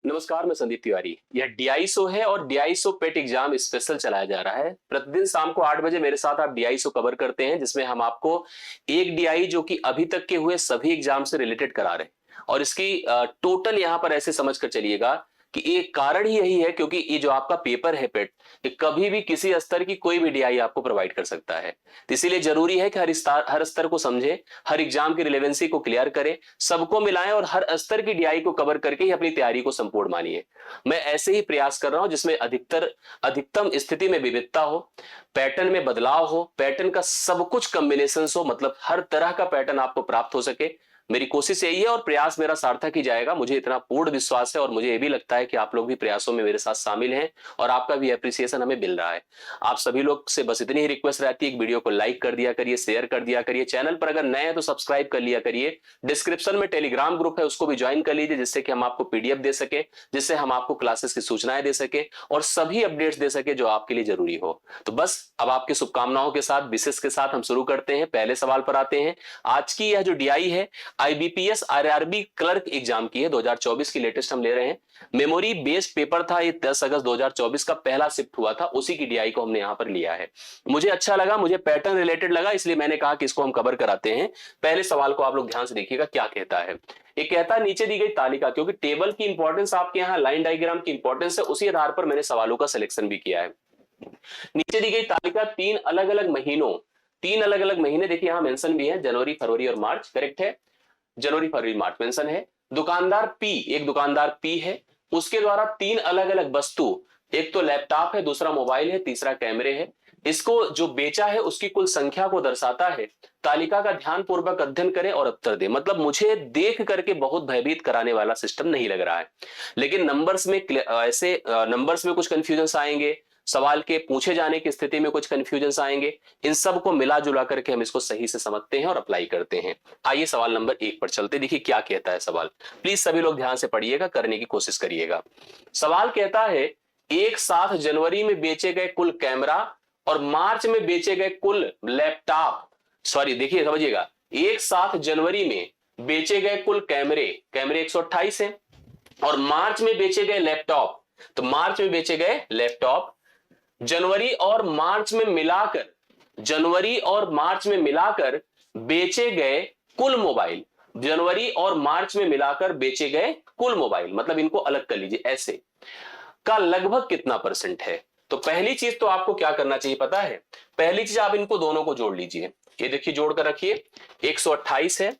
नमस्कार, मैं संदीप तिवारी। यह डीआईएसओ है और डीआईएसओ पेट एग्जाम स्पेशल चलाया जा रहा है। प्रतिदिन शाम को 8 बजे मेरे साथ आप डीआईएसओ कवर करते हैं, जिसमें हम आपको एक डीआई जो कि अभी तक के हुए सभी एग्जाम से रिलेटेड करा रहे हैं और इसकी टोटल यहां पर ऐसे समझ कर चलिएगा कि एक कारण ही यही है क्योंकि ये जो आपका पेपर है पेट, ये कभी भी किसी स्तर की कोई भी डीआई आपको प्रोवाइड कर सकता है। तो इसीलिए जरूरी है कि हर स्तर को समझे, हर एग्जाम की रिलेवेंसी को क्लियर करें, सबको मिलाएं और हर स्तर की डीआई को कवर करके ही अपनी तैयारी को संपूर्ण मानिए। मैं ऐसे ही प्रयास कर रहा हूं जिसमें अधिकतम स्थिति में विविधता हो, पैटर्न में बदलाव हो, पैटर्न का सब कुछ कॉम्बिनेशन हो, मतलब हर तरह का पैटर्न आपको प्राप्त हो सके। मेरी कोशिश यही है और प्रयास मेरा सार्थक ही जाएगा, मुझे इतना पूर्ण विश्वास है और मुझे ये भी लगता है कि आप लोग भी प्रयासों में मेरे साथ शामिल हैं और आपका भी एप्रिसिएशन हमें मिल रहा है। आप सभी लोग से बस इतनी ही रिक्वेस्ट रहती है कि वीडियो को लाइक कर दिया करिए, शेयर कर दिया करिए, चैनल पर अगर नए हैं तो सब्सक्राइब कर लिया करिए। डिस्क्रिप्शन में टेलीग्राम ग्रुप है, उसको भी ज्वाइन कर लीजिए, जिससे कि हम आपको पीडीएफ दे सके, जिससे हम आपको क्लासेस की सूचनाएं दे सके और सभी अपडेट्स दे सके जो आपके लिए जरूरी हो। तो बस अब आपकी शुभकामनाओं के साथ, विशेष के साथ हम शुरू करते हैं। पहले सवाल पर आते हैं। आज की यह जो डीआई है आईबीपीएस आरआरबी क्लर्क एग्जाम की है, 2024 की लेटेस्ट हम ले रहे हैं। मेमोरी बेस्ड पेपर था, ये 10 अगस्त 2024 का पहला शिफ्ट हुआ था, उसी की डीआई को हमने यहां पर लिया है। मुझे अच्छा लगा, मुझे पैटर्न रिलेटेड लगा, इसलिए मैंने कहा कि इसको हम कवर कराते हैं। पहले सवाल को आप लोग ध्यान से देखिएगा क्या कहता है। ये कहता है नीचे दी गई तालिका, क्योंकि टेबल की इंपॉर्टेंस आपके यहाँ लाइन डायग्राम की इंपॉर्टेंस है, उसी आधार पर मैंने सवालों का सिलेक्शन भी किया है। नीचे दी गई तालिका तीन अलग अलग महीने देखिए यहां मेंशन भी है, जनवरी फरवरी और मार्च, करेक्ट है। जनवरी फरवरी मार्च मेंशन है। दुकानदार पी, एक दुकानदार पी है, उसके द्वारा तीन अलग अलग वस्तु, एक तो लैपटॉप है, दूसरा मोबाइल है, तीसरा कैमरे है, इसको जो बेचा है उसकी कुल संख्या को दर्शाता है। तालिका का ध्यान पूर्वक अध्ययन करें और उत्तर दें। मतलब मुझे देख करके बहुत भयभीत कराने वाला सिस्टम नहीं लग रहा है, लेकिन नंबर्स में कुछ कंफ्यूजन आएंगे, सवाल के पूछे जाने की स्थिति में कुछ कंफ्यूजन आएंगे। इन सब को मिला जुला करके हम इसको सही से समझते हैं और अप्लाई करते हैं। आइए सवाल नंबर 1 पर चलते, देखिए क्या कहता है सवाल। प्लीज सभी लोग ध्यान से पढ़िएगा, करने की कोशिश करिएगा। सवाल कहता है एक साथ जनवरी में बेचे गए कुल कैमरा और मार्च में बेचे गए कुल लैपटॉप, सॉरी देखिए समझिएगा, एक साथ जनवरी में बेचे गए कुल कैमरे 128 है और मार्च में बेचे गए लैपटॉप, तो मार्च में बेचे गए लैपटॉप जनवरी और मार्च में मिलाकर बेचे गए कुल मोबाइल, जनवरी और मार्च में मिलाकर बेचे गए कुल मोबाइल, मतलब इनको अलग कर लीजिए, ऐसे का लगभग कितना परसेंट है। तो पहली चीज तो आपको क्या करना चाहिए पता है, पहली चीज आप इनको दोनों को जोड़ लीजिए। ये देखिए जोड़ कर रखिए, 128 है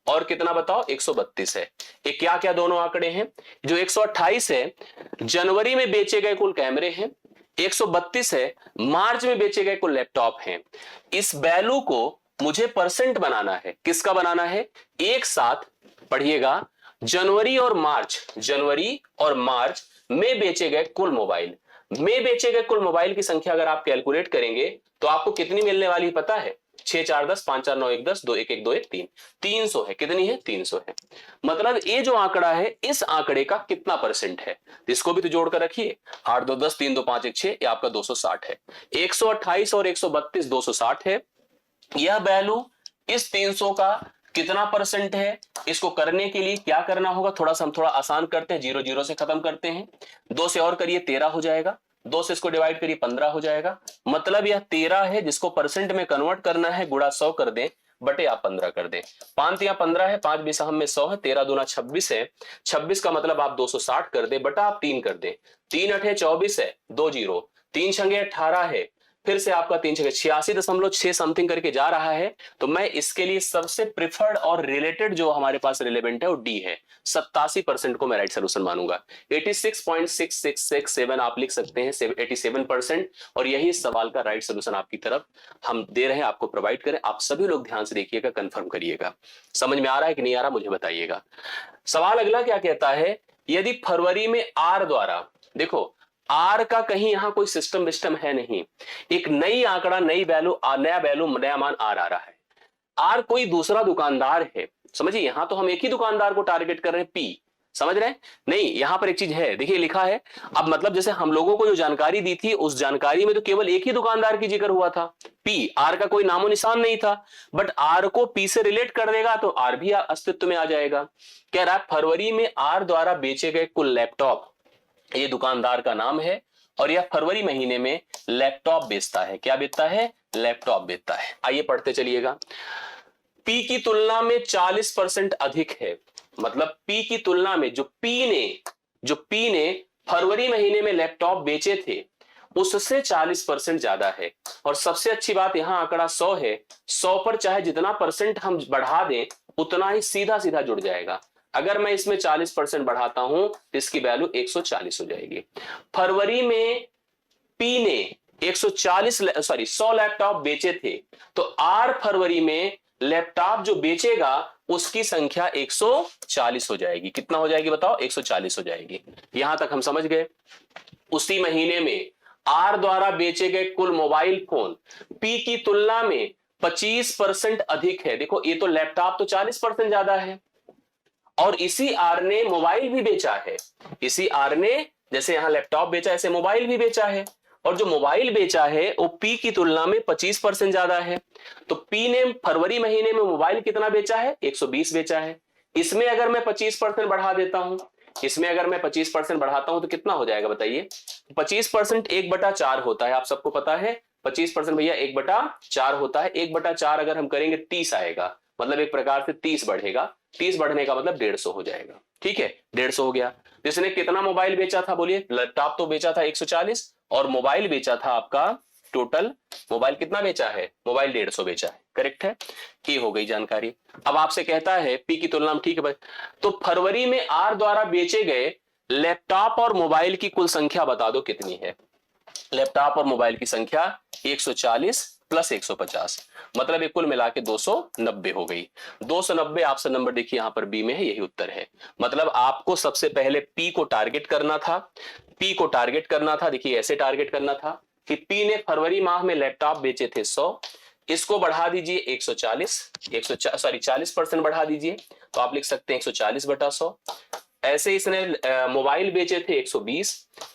और कितना बताओ 132 है। ये क्या क्या दोनों आंकड़े हैं, जो 128 है जनवरी में बेचे गए कुल कैमरे हैं, 132 है मार्च में बेचे गए कुल लैपटॉप हैं। इस वैल्यू को मुझे परसेंट बनाना है, किसका बनाना है, एक साथ पढ़िएगा, जनवरी और मार्च में बेचे गए कुल मोबाइल की संख्या अगर आप कैलकुलेट करेंगे तो आपको कितनी मिलने वाली पता है, 6 4 10 5 4 9 1 10 2 1 1 2 1 3, 300 है। कितनी है, 300 है। मतलब ये जो आंकड़ा है इस आंकड़े का कितना परसेंट है, इसको भी तो जोड़ कर रखिए, 8 2 10 3 2 5 1 6, ये आपका 260 है। 128 और 132 260 है। यह वैल्यू इस 300 का कितना परसेंट है, इसको करने के लिए क्या करना होगा, हम थोड़ा आसान करते हैं, 0 0 से खत्म करते हैं, 2 से और करिए 13 हो जाएगा, 2 से इसको डिवाइड करिए 15 हो जाएगा। मतलब यह 13 है, जिसको परसेंट में कन्वर्ट करना है, गुणा 100 कर दें, बटे आप 15 कर दें। 5 या 15 है, 5 बीस हम में 100 है, 13 दूना 26 है, 26 का मतलब आप 260 कर दें, बटा आप 3 कर दें, 3 8 24 है, 2 0, 3 छंगे 18 है, फिर से आपका 3 छंगे 86.6 समथिंग करके जा रहा है। तो मैं इसके लिए सबसे प्रिफर्ड और रिलेटेड जो हमारे पास रिलेवेंट है वो डी है, 87% को मैं राइट सोल्यूशन मानूंगा। 86.6667 आप लिख सकते हैं, 87%, और यही सवाल का राइट सोल्यूशन आपकी तरफ हम दे रहे हैं, आपको प्रोवाइड करें। आप सभी लोग ध्यान से देखिएगा, कंफर्म करिएगा, समझ में आ रहा है कि नहीं आ रहा मुझे बताइएगा। सवाल अगला क्या कहता है, यदि फरवरी में आर द्वारा, देखो आर का कहीं यहां कोई सिस्टम है नहीं, एक नई आंकड़ा, नया मान आर आ रहा है। आर कोई दूसरा दुकानदार है, समझिए यहां तो हम एक ही दुकानदार को टारगेट कर रहे हैं, पी, समझ रहे हैं? नहीं, यहां पर एक चीज है, देखिए लिखा है। अब मतलब जैसे हम लोगों को जो जानकारी दी थी उस जानकारी में तो केवल एक ही दुकानदार की जिक्र हुआ था, पी, आर का कोई नामो निशान नहीं था। बट आर को पी से रिलेट कर देगा तो आर भी अस्तित्व में आ जाएगा। कह रहा है फरवरी में आर द्वारा बेचे गए कुल लैपटॉप, ये दुकानदार का नाम है, और यह फरवरी महीने में लैपटॉप बेचता है। क्या बेचता है? लैपटॉप बेचता है। आइए पढ़ते चलिएगा। पी की तुलना में 40% अधिक है, मतलब पी की तुलना में जो पी ने फरवरी महीने में लैपटॉप बेचे थे उससे 40% ज्यादा है। और सबसे अच्छी बात यहां आंकड़ा 100 है, 100 पर चाहे जितना परसेंट हम बढ़ा दें उतना ही सीधा सीधा जुड़ जाएगा। अगर मैं इसमें 40% बढ़ाता हूं तो इसकी वैल्यू 140 हो जाएगी। फरवरी में पी ने 100 लैपटॉप बेचे थे, तो आर फरवरी में लैपटॉप जो बेचेगा उसकी संख्या 140 हो जाएगी। कितना हो जाएगी बताओ? 140 हो जाएगी। यहां तक हम समझ गए। उसी महीने में आर द्वारा बेचे गए कुल मोबाइल फोन पी की तुलना में 25% अधिक है। देखो ये तो लैपटॉप तो 40% ज्यादा है, और इसी आर ने मोबाइल भी बेचा है। इसी आर ने जैसे यहां लैपटॉप बेचा ऐसे मोबाइल भी बेचा है, और जो मोबाइल बेचा है वो पी की तुलना में 25% ज्यादा है। तो पी ने फरवरी महीने में मोबाइल कितना बेचा है? 120 बेचा है। इसमें अगर मैं 25% बढ़ा देता हूं, इसमें अगर मैं 25% बढ़ाता हूं तो कितना हो जाएगा बताइए? 25% 1/4 होता है, आप सबको पता है 25% भैया 1/4 होता है। 1/4 अगर हम करेंगे 30 आएगा, मतलब एक प्रकार से 30 बढ़ेगा। 30 बढ़ने का मतलब 150 हो जाएगा। ठीक है, 150 हो गया। जिसने कितना मोबाइल बेचा था बोलिए? लैपटॉप तो बेचा था 140, और मोबाइल बेचा था आपका, टोटल मोबाइल कितना बेचा है? मोबाइल 150 बेचा है। करेक्ट है, ये हो गई जानकारी। अब आपसे कहता है पी की तुलना में, ठीक है भाई, तो फरवरी में आर द्वारा बेचे गए लैपटॉप और मोबाइल की कुल संख्या बता दो कितनी है? लैपटॉप और मोबाइल की संख्या 140 प्लस 150, मतलब ये कुल मिला के 290 हो गई। 290 ऑप्शन नंबर देखिए यहां पर बी में है, यही उत्तर है। मतलब आपको सबसे पहले पी को टारगेट करना था। पी को टारगेट करना था, देखिए ऐसे टारगेट करना था कि पी ने फरवरी माह में लैपटॉप बेचे थे 100, इसको बढ़ा दीजिए 140, 40% बढ़ा दीजिए, तो आप लिख सकते हैं 140/100। ऐसे इसने मोबाइल बेचे थे 120,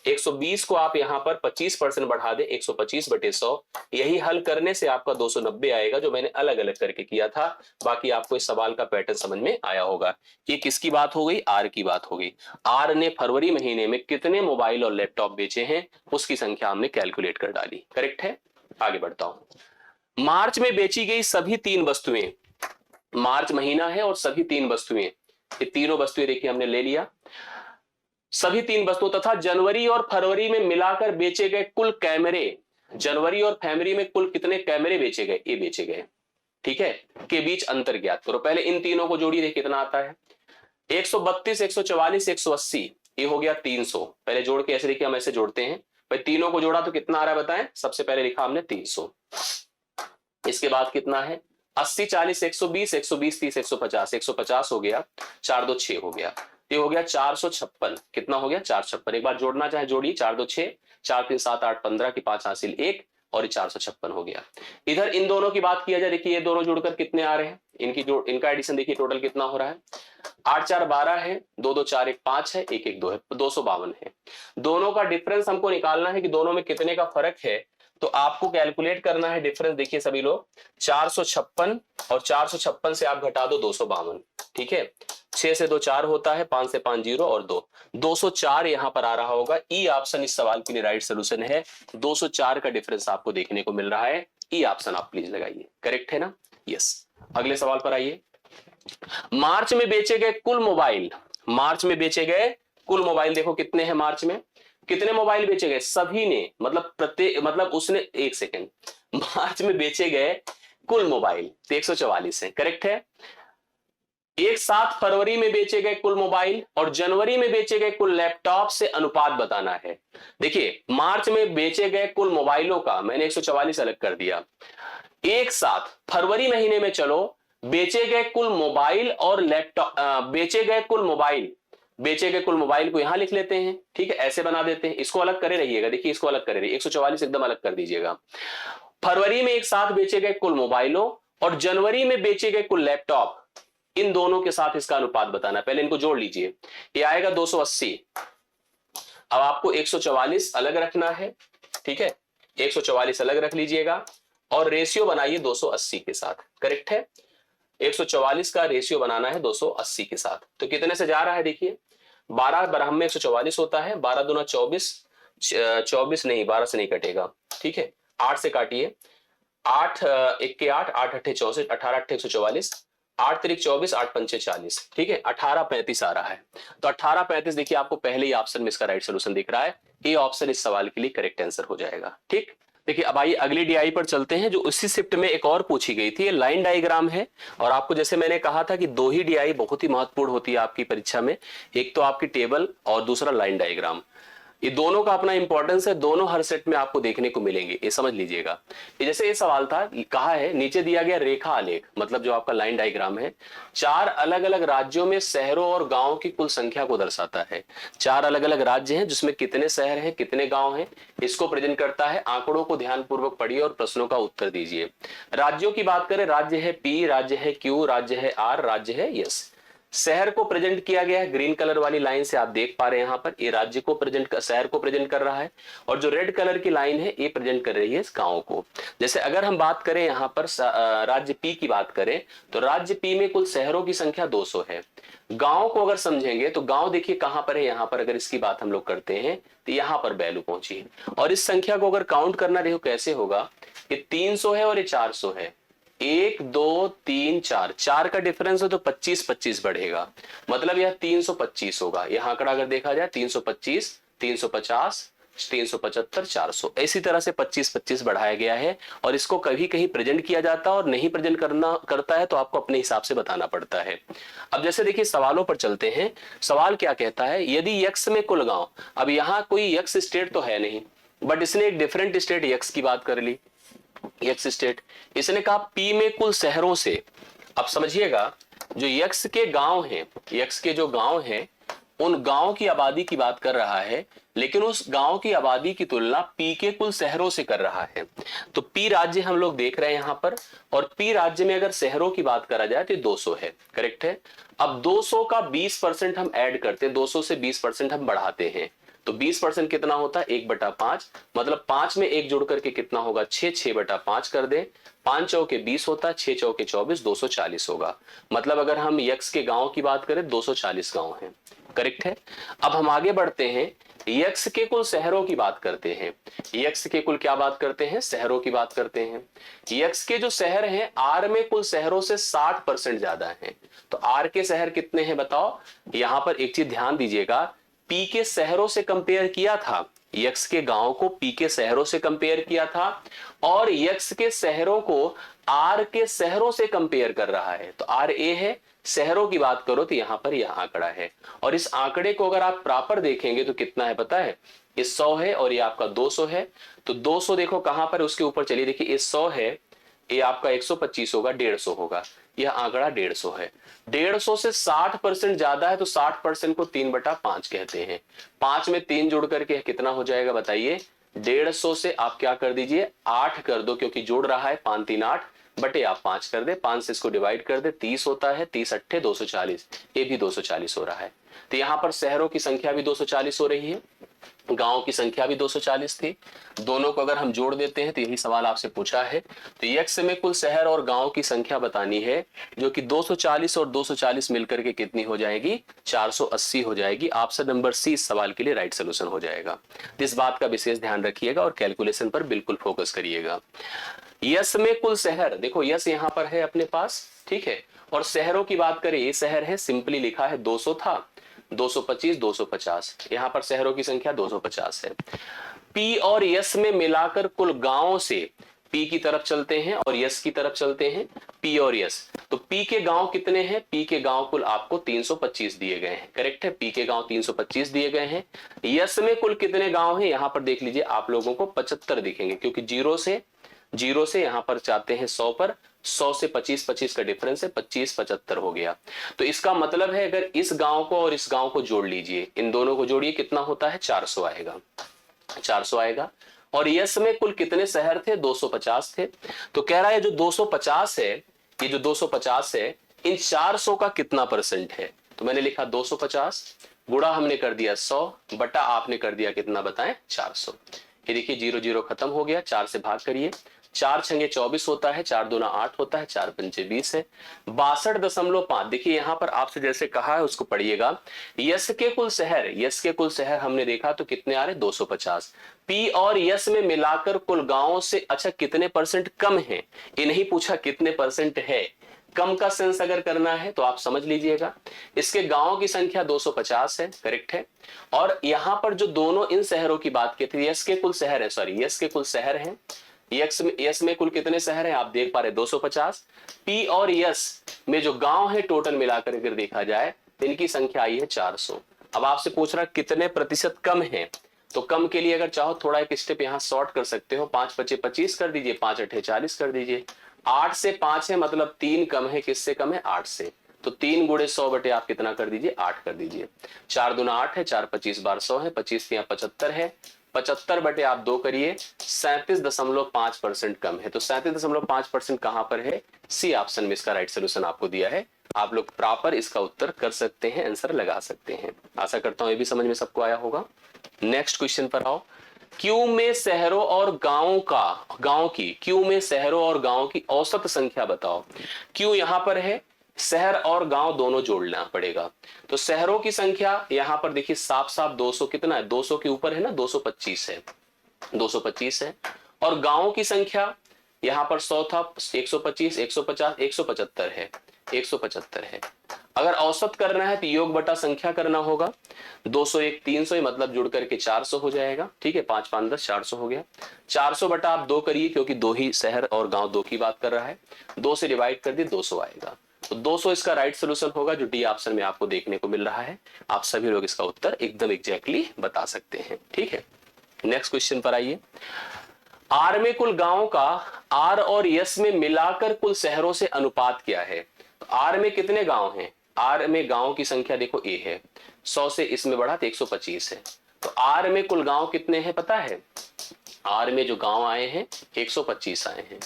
120 को आप यहां पर 25% बढ़ा दे 125/100। यही हल करने से आपका 290 आएगा, जो मैंने अलग अलग करके किया था। बाकी आपको इस सवाल का पैटर्न समझ में आया होगा। ये किसकी बात हो गई? आर की बात हो गई। आर ने फरवरी महीने में कितने मोबाइल और लैपटॉप बेचे हैं उसकी संख्या हमने कैलकुलेट कर डाली। करेक्ट है, आगे बढ़ता हूं। मार्च में बेची गई सभी 3 वस्तुएं, मार्च महीना है और सभी 3 वस्तुएं, ये तीनों वस्तुएं देखिए हमने ले लिया, सभी 3 वस्तुओं तथा जनवरी और फरवरी में मिलाकर बेचे गए कुल कैमरे, जनवरी और फरवरी में कुल कितने कैमरे बेचे गए? ये बेचे गए, ठीक है, के बीच अंतर ज्ञात करो। पहले इन तीनों को जोड़िए, देखिए कितना आता है। 132, 144, 180, ये हो गया 300। पहले जोड़ के ऐसे देखिए, हम ऐसे जोड़ते हैं भाई, तीनों को जोड़ा तो कितना आ रहा है बताएं? सबसे पहले लिखा हमने 300, इसके बाद कितना है? 80, 40, 120, 120, 30, 150, 150 हो गया, 4 2 6 हो गया, ये हो गया 456। कितना हो गया? 456। एक बार जोड़ना चाहे जोड़िए, 4 2 6, 4 3 7 8 15 की 5 हासिल 1, और 456 हो गया। इधर इन दोनों की बात किया जाए, देखिए ये दोनों जुड़कर कितने आ रहे हैं, इनका एडिशन देखिए टोटल कितना हो रहा है? 8 4 12 है, 2 2 4 1 5 है, 1 1 2 है, 252 है। दोनों का डिफरेंस हमको निकालना है कि दोनों में कितने का फर्क है, तो आपको कैलकुलेट करना है डिफरेंस। देखिए सभी लोग, 456 और 456 से आप घटा दो 252, ठीक है, 6 से 2 4 होता है, 5 से 5 0 और 2, 204 यहां पर आ रहा होगा। ई ऑप्शन इस सवाल के लिए राइट सोल्यूशन है। 204 का डिफरेंस आपको देखने को मिल रहा है। ई ऑप्शन आप प्लीज लगाइए, करेक्ट है ना? यस। अगले सवाल पर आइए। मार्च में बेचे गए कुल मोबाइल, मार्च में बेचे गए कुल मोबाइल देखो कितने हैं? मार्च में कितने मोबाइल बेचे गए? सभी ने, मतलब प्रत्येक, मतलब उसने, एक सेकेंड, मार्च में बेचे गए कुल मोबाइल 144 है। करेक्ट है। एक साथ फरवरी में बेचे गए कुल मोबाइल और जनवरी में बेचे गए कुल लैपटॉप से अनुपात बताना है। देखिए मार्च में बेचे गए कुल मोबाइलों का मैंने 144 अलग कर दिया। एक साथ फरवरी महीने में चलो बेचे गए कुल मोबाइल और लैपटॉप, बेचे गए कुल मोबाइल को यहां लिख लेते हैं, ठीक है, ऐसे बना देते हैं। इसको अलग करे रहिएगा, देखिए इसको अलग करे रहिए, 144 एकदम अलग कर दीजिएगा। फरवरी में एक साथ बेचे गए कुल मोबाइलों और जनवरी में बेचे गए कुल लैपटॉप, इन दोनों के साथ इसका अनुपात बताना है। पहले इनको जोड़ लीजिए, ये आएगा 280। अब आपको 144 अलग रखना है, ठीक है, 144 अलग रख लीजिएगा और रेशियो बनाइए 280 के साथ। करेक्ट है, 144 का रेशियो बनाना है 280 के साथ। तो कितने से जा रहा है देखिए, 12 बराबर में 144 होता है, 12 दूना 24, 24 नहीं 12 से नहीं कटेगा, ठीक है, 8 से काटिए, 8 1 के 8, 8 अट्ठे 64, 18 अट्ठे 144, 8 तिरिक 24, 8 पंचे 40, ठीक है, 1835 आ रहा है। तो 1835 देखिए आपको पहले ही ऑप्शन में इसका राइट सोल्यूशन दिख रहा है, ये ऑप्शन इस सवाल के लिए करेक्ट आंसर हो जाएगा। ठीक, देखिए अब आइए अगली डीआई पर चलते हैं जो उसी शिफ्ट में एक और पूछी गई थी। ये लाइन डायग्राम है और आपको जैसे मैंने कहा था कि दो ही डीआई बहुत ही महत्वपूर्ण होती है आपकी परीक्षा में, एक तो आपकी टेबल और दूसरा लाइन डायग्राम। ये दोनों का अपना इंपॉर्टेंस है, दोनों हर सेट में आपको देखने को मिलेंगे, ये समझ लीजिएगा। ये जैसे ये सवाल था, कहा है नीचे दिया गया रेखा आलेख, मतलब जो आपका लाइन डायग्राम है, 4 अलग अलग राज्यों में शहरों और गांवों की कुल संख्या को दर्शाता है। 4 अलग अलग राज्य हैं जिसमें कितने शहर हैं कितने गांव हैं, इसको प्रेजेंट करता है। आंकड़ों को ध्यानपूर्वक पढ़िए और प्रश्नों का उत्तर दीजिए। राज्यों की बात करें, राज्य है पी, राज्य है क्यू, राज्य है आर, राज्य है यस। शहर को प्रेजेंट किया गया है ग्रीन कलर वाली लाइन से, आप देख पा रहे हैं यहां पर, ये राज्य को प्रेजेंट, शहर को प्रेजेंट कर रहा है, और जो रेड कलर की लाइन है ये प्रेजेंट कर रही है इस गांव को। जैसे अगर हम बात करें यहां पर राज्य पी की बात करें, तो राज्य पी में कुल शहरों की संख्या 200 है। गांव को अगर समझेंगे तो गांव देखिए कहां पर है, यहां पर अगर इसकी बात हम लोग करते हैं तो यहां पर वैल्यू पहुंची है। और इस संख्या को अगर काउंट करना देखो कैसे होगा, ये 300 है और ये 400 है, 1 2 3 4, 4 का डिफरेंस है तो 25 बढ़ेगा, मतलब यह 325 होगा। यह आंकड़ा अगर देखा जाए 325, 350, 375, 400, इसी तरह से 25 बढ़ाया गया है। और इसको कभी कहीं प्रेजेंट किया जाता है और नहीं प्रेजेंट करता है तो आपको अपने हिसाब से बताना पड़ता है। अब जैसे देखिए सवालों पर चलते हैं। सवाल क्या कहता है, यदि यक्स में कुल गांव, अब यहां कोई यक्स स्टेट तो है नहीं, बट इसने एक डिफरेंट स्टेट यक्स की बात कर ली, यक्स स्टेट। इसने कहा पी में कुल शहरों से, अब समझिएगा जो यक्स के गांव हैं, यक्स के जो गांव हैं उन गांव की आबादी की बात कर रहा है, लेकिन उस गांव की आबादी की तुलना पी के कुल शहरों से कर रहा है। तो पी राज्य हम लोग देख रहे हैं यहां पर, और पी राज्य में अगर शहरों की बात करा जाए तो 200 है। करेक्ट है। अब 200 का 20% हम ऐड करते हैं, 200 से 20% हम बढ़ाते हैं, तो 20% कितना होता है, 1/5, मतलब 5 में 1 जोड़ करके कितना होगा, 6, 6/5 कर दे, 5 चौके 20 होता है, 6 चौके 24, 240 होगा। मतलब अगर हम यक्स के गांव की बात करें 240 गांव हैं। करेक्ट है। अब हम आगे बढ़ते हैं, यक्स के कुल शहरों की बात करते हैं। यक्स के कुल क्या बात करते हैं, शहरों की बात करते हैं। यक्स के जो शहर हैं आर में कुल शहरों से 60% ज्यादा हैं। तो आर के शहर कितने हैं बताओ। यहां पर एक चीज ध्यान दीजिएगा, पी के शहरों से कंपेयर किया था, यक्स के गांव को पी के शहरों से कंपेयर किया था, और यक्स के शहरों को आर के शहरों से कंपेयर कर रहा है। तो आर ए है, शहरों की बात करो तो यहां पर यह आंकड़ा है, और इस आंकड़े को अगर आप प्रॉपर देखेंगे तो कितना है पता है, ये 100 है और ये आपका 200 है। तो 200 देखो कहां पर, उसके ऊपर चलिए, देखिए ये 100 है, ये आपका 125 होगा, 150 होगा, यह आंकड़ा 150 है। 150 से 60% ज्यादा है, तो 60% को 3/5 कहते हैं। 5 में 3 जोड़ करके कितना हो जाएगा बताइए, 150 से आप क्या कर दीजिए 8 कर दो, क्योंकि जोड़ रहा है 5 3 8 बटे आप 5 कर दे, 5 से इसको डिवाइड कर दे, 30 होता है, 30 अट्ठे 240, ये भी 240 हो रहा है। तो यहां पर शहरों की संख्या भी 240 हो रही है, गांव की संख्या भी 240 थी। दोनों को अगर हम जोड़ देते हैं तो यही सवाल आपसे पूछा है। तो यक्स में कुल शहर और गांव की संख्या बतानी है, जो कि 240 और 240 मिलकर के कितनी हो जाएगी, 480 हो जाएगी। ऑप्शन नंबर सी इस सवाल के लिए राइट सोल्यूशन हो जाएगा। इस बात का विशेष ध्यान रखिएगा और कैलकुलेशन पर बिल्कुल फोकस करिएगा। यस में कुल शहर, देखो यस यहां पर है अपने पास, ठीक है, और शहरों की बात करें, ये शहर है, सिंपली लिखा है 200 था, 225, 250, यहां पर शहरों की संख्या 250 है। पी और यस में मिलाकर कुल गांवों से, पी की तरफ चलते हैं और यस की तरफ चलते हैं, पी और यस। तो पी के गांव कितने हैं, पी के गांव कुल आपको 325 दिए गए हैं। करेक्ट है, पी के गांव 325 दिए गए हैं। यस में कुल कितने गांव हैं, यहां पर देख लीजिए आप लोगों को 75 दिखेंगे, क्योंकि जीरो से यहां पर चाहते हैं 100 पर, 100 से 25 का डिफरेंस है, 25 75 हो गया। तो इसका मतलब है अगर इस गांव को और इस गांव को जोड़ लीजिए, इन दोनों को जोड़िए, कितना होता है, 400 आएगा, 400 आएगा। और यस में कुल कितने शहर थे, 250 थे। तो कह रहा है जो 250 है, ये जो 250 है, इन 400 का कितना परसेंट है? तो मैंने लिखा 250, गुणा हमने कर दिया 100, बटा आपने कर दिया कितना बताएं 400। ये देखिए 0 0 खत्म हो गया, 4 से भाग करिए, 4 छंगे 24 होता है, 4 दूना 8 होता है, 4 पंचे 20 है, 62.5। देखिए यहां पर आपसे जैसे कहा है उसको पढ़िएगा। यस के कुल शहर, यस के कुल शहर हमने देखा तो कितने आ रहे 250। पी और यस में मिलाकर कुल गांवों से अच्छा कितने परसेंट कम है, ये नहीं पूछा कितने परसेंट है। कम का सेंस अगर करना है तो आप समझ लीजिएगा, इसके गांवों की संख्या 250 है, करेक्ट है। और यहां पर जो दोनों इन शहरों की बात की थी, यस के कुल शहर है, सॉरी यस के कुल शहर है, यस में कुल कितने शहर हैं आप देख पा रहे 250। पी और यस में जो गांव है टोटल मिलाकर अगर देखा जाए तो इनकी संख्या आई है 400। अब आपसे पूछ रहा कितने प्रतिशत कम है, तो कम के लिए अगर चाहो थोड़ा एक स्टेप यहां शॉर्ट कर सकते हो, 5 पचे 25 कर दीजिए, 5 अठे 40 कर दीजिए। 8 से 5 है मतलब 3 कम है, किससे कम है 8 से, तो 3 गुणे 100 बटे आप कितना कर दीजिए 8 कर दीजिए। 4 दूना 8 है, 4 25 बार 100 है, 25 यहाँ 75 है, 75 बटे आप 2 करिए, 37.5% कम है। तो 37.5% कहां पर है, सी ऑप्शन में इसका राइट सोल्यूशन आपको दिया है। आप लोग प्रॉपर इसका उत्तर कर सकते हैं, आंसर लगा सकते हैं। आशा करता हूं ये भी समझ में सबको आया होगा। नेक्स्ट क्वेश्चन पर आओ। क्यू में शहरों और क्यू में शहरों और गांवों की औसत संख्या बताओ। क्यू यहां पर है, शहर और गांव दोनों जोड़ना पड़ेगा। तो शहरों की संख्या यहां पर देखिए साफ साफ 200 कितना है, 200 के ऊपर है ना, 225 है, 225 है। और गांवों की संख्या यहां पर 100 था, 125, 150, 175 है, 175 है। अगर औसत करना है तो योग बटा संख्या करना होगा, 201 300 मतलब जुड़ करके 400 हो जाएगा, ठीक है, 5 5 10 400 हो गया। 400 बटा आप 2 करिए, क्योंकि 2 ही शहर और गांव 2 की बात कर रहा है, 2 से डिवाइड कर दिए 200 आएगा। तो 200 इसका राइट सोल्यूशन होगा, जो डी ऑप्शन में आपको देखने को मिल रहा है। आप सभी लोग इसका उत्तर एकदम एग्जैक्टली बता सकते हैं, ठीक है। नेक्स्ट क्वेश्चन पर आइए। आर में कुल गांवों का आर और यस में मिलाकर कुल शहरों से अनुपात क्या है। तो आर में कितने गांव हैं, आर में गांवों की संख्या देखो ए है, 100 से इसमें बढ़ा तो 125 है। तो आर में कुल गांव कितने हैं पता है, आर में जो गांव आए हैं 125 आए हैं।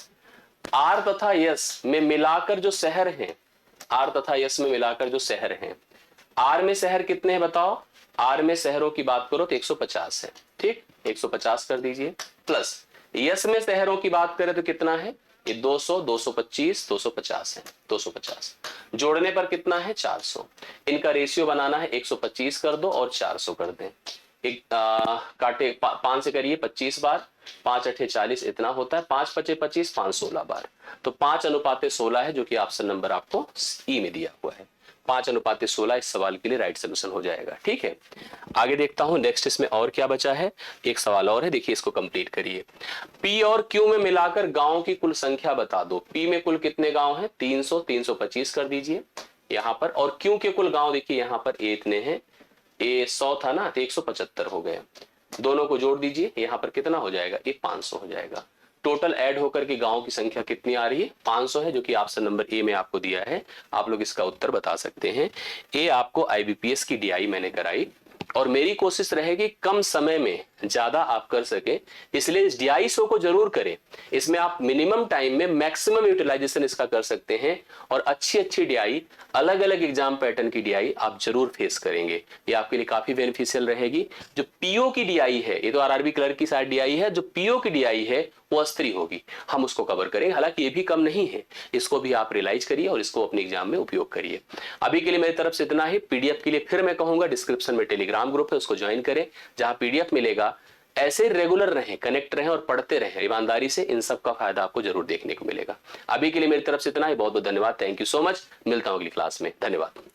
आर तथा यस में मिलाकर जो शहर हैं, आर तथा यस में मिलाकर जो शहर हैं, आर में शहर कितने हैं बताओ। आर में शहरों की बात करो तो 150 है, ठीक, 150 कर दीजिए, प्लस यस में शहरों की बात करें तो कितना है, ये 200, 225, 250 है, 250 जोड़ने पर कितना है 400। इनका रेशियो बनाना है, 125 कर दो और 400 कर दें। एक काटे 5 से करिए 25 बार, 5 अठे 40 इतना होता है, 5 पचे 25, 5 16 बार, तो 5:16 है, जो कि ऑप्शन नंबर आपको ई में दिया हुआ है। 5:16 इस सवाल के लिए राइट सोल्यूशन हो जाएगा, ठीक है। आगे देखता हूं नेक्स्ट इसमें और क्या बचा है, एक सवाल और है, देखिए इसको कंप्लीट करिए। पी और क्यू में मिलाकर गांवों की कुल संख्या बता दो। पी में कुल कितने गांव हैं, 300, 325 कर दीजिए यहां पर, और क्यू के कुल गांव देखिए यहां पर ए इतने हैं, ए 100 था ना तो 175 हो गए, दोनों को जोड़ दीजिए, यहां पर कितना हो जाएगा, ये 500 हो जाएगा। टोटल ऐड होकर के गांवों की संख्या कितनी आ रही है, 500 है, जो कि ऑप्शन नंबर ए में आपको दिया है। आप लोग इसका उत्तर बता सकते हैं। ए आपको आईबीपीएस की डीआई मैंने कराई, और मेरी कोशिश रहेगी कम समय में ज्यादा आप कर सके, इसलिए इस डीआई शो को जरूर करें। इसमें आप मिनिमम टाइम में मैक्सिमम यूटिलाइजेशन इसका कर सकते हैं, और अच्छी अच्छी डीआई, अलग अलग एग्जाम पैटर्न की डीआई आप जरूर फेस करेंगे। ये आपके लिए काफी बेनिफिशियल रहेगी। जो पीओ की डीआई है, ये तो आरआरबी क्लर्क की साइड डीआई है, जो पीओ की डीआई है वो अस्त्री होगी, हम उसको कवर करेंगे। हालांकि ये भी कम नहीं है, इसको भी आप रियलाइज करिए और इसको अपने एग्जाम में उपयोग करिए। अभी के लिए मेरी तरफ से इतना ही। पीडीएफ के लिए फिर मैं कहूंगा डिस्क्रिप्शन में टेलीग्राम ग्रुप है, उसको ज्वाइन करें, जहां पीडीएफ मिलेगा। ऐसे रेगुलर रहें, कनेक्ट रहें और पढ़ते रहें ईमानदारी से, इन सब का फायदा आपको जरूर देखने को मिलेगा। अभी के लिए मेरी तरफ से इतना ही, बहुत बहुत धन्यवाद, थैंक यू सो मच। मिलता हूं अगली क्लास में, धन्यवाद।